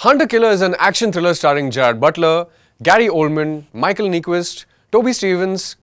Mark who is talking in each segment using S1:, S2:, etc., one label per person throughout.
S1: Hunter Killer is an action thriller starring Gerard Butler, Gary Oldman, Michael Nyqvist, Toby Stevens,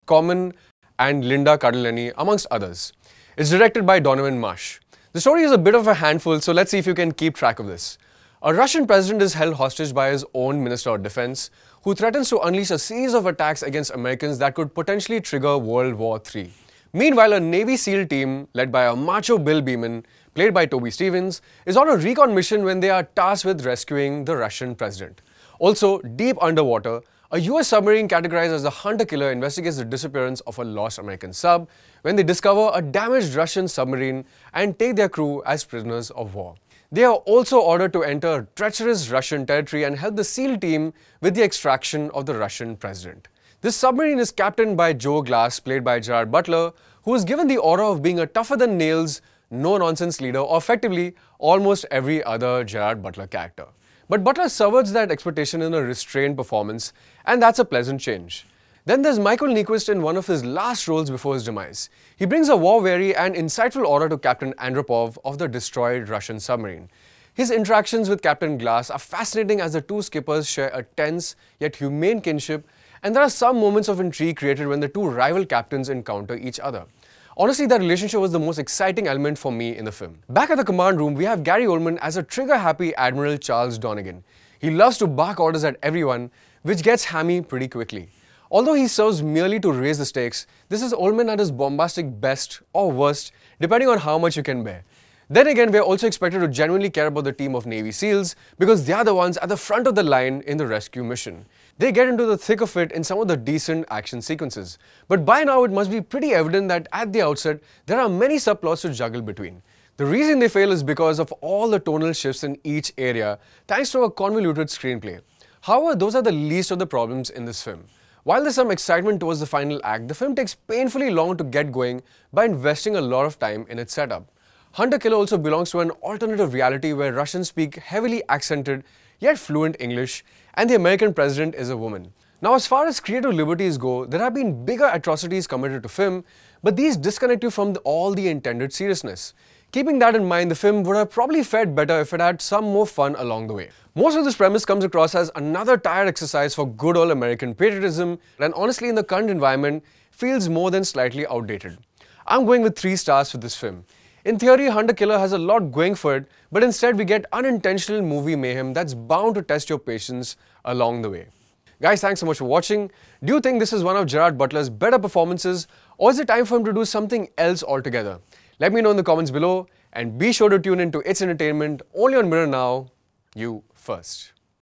S1: Common, and Linda Cardellini, amongst others. It's directed by Donovan Marsh. The story is a bit of a handful, so let's see if you can keep track of this. A Russian president is held hostage by his own Minister of Defense, who threatens to unleash a series of attacks against Americans that could potentially trigger World War III. Meanwhile, a Navy SEAL team, led by a macho Bill Beeman, played by Toby Stevens, is on a recon mission when they are tasked with rescuing the Russian president. Also, deep underwater, a US submarine categorized as the Hunter Killer investigates the disappearance of a lost American sub when they discover a damaged Russian submarine and take their crew as prisoners of war. They are also ordered to enter treacherous Russian territory and help the SEAL team with the extraction of the Russian president. This submarine is captained by Joe Glass, played by Gerard Butler, who is given the aura of being a tougher-than-nails, no-nonsense leader, or effectively almost every other Gerard Butler character. But Butler subverts that expectation in a restrained performance, and that's a pleasant change. Then there's Michael Nyqvist in one of his last roles before his demise. He brings a war-weary and insightful aura to Captain Andropov of the destroyed Russian submarine. His interactions with Captain Glass are fascinating as the two skippers share a tense yet humane kinship, and there are some moments of intrigue created when the two rival captains encounter each other. Honestly, that relationship was the most exciting element for me in the film. Back at the command room, we have Gary Oldman as a trigger-happy Admiral Charles Donegan. He loves to bark orders at everyone, which gets hammy pretty quickly. Although he serves merely to raise the stakes, this is Oldman at his bombastic best or worst, depending on how much you can bear. Then again, we are also expected to genuinely care about the team of Navy SEALs because they are the ones at the front of the line in the rescue mission. They get into the thick of it in some of the decent action sequences. But by now, it must be pretty evident that at the outset, there are many subplots to juggle between. The reason they fail is because of all the tonal shifts in each area, thanks to a convoluted screenplay. However, those are the least of the problems in this film. While there's some excitement towards the final act, the film takes painfully long to get going by investing a lot of time in its setup. Hunter Killer also belongs to an alternative reality where Russians speak heavily accented yet fluent English, and the American president is a woman. Now, as far as creative liberties go, there have been bigger atrocities committed to film, but these disconnect you from all the intended seriousness. Keeping that in mind, the film would have probably fared better if it had some more fun along the way. Most of this premise comes across as another tired exercise for good old American patriotism, and honestly in the current environment, feels more than slightly outdated. I'm going with 3 stars for this film. In theory, Hunter Killer has a lot going for it, but instead we get unintentional movie mayhem that's bound to test your patience along the way. Guys, thanks so much for watching. Do you think this is one of Gerard Butler's better performances, or is it time for him to do something else altogether? Let me know in the comments below, and be sure to tune in to It's Entertainment only on Mirror Now, you first.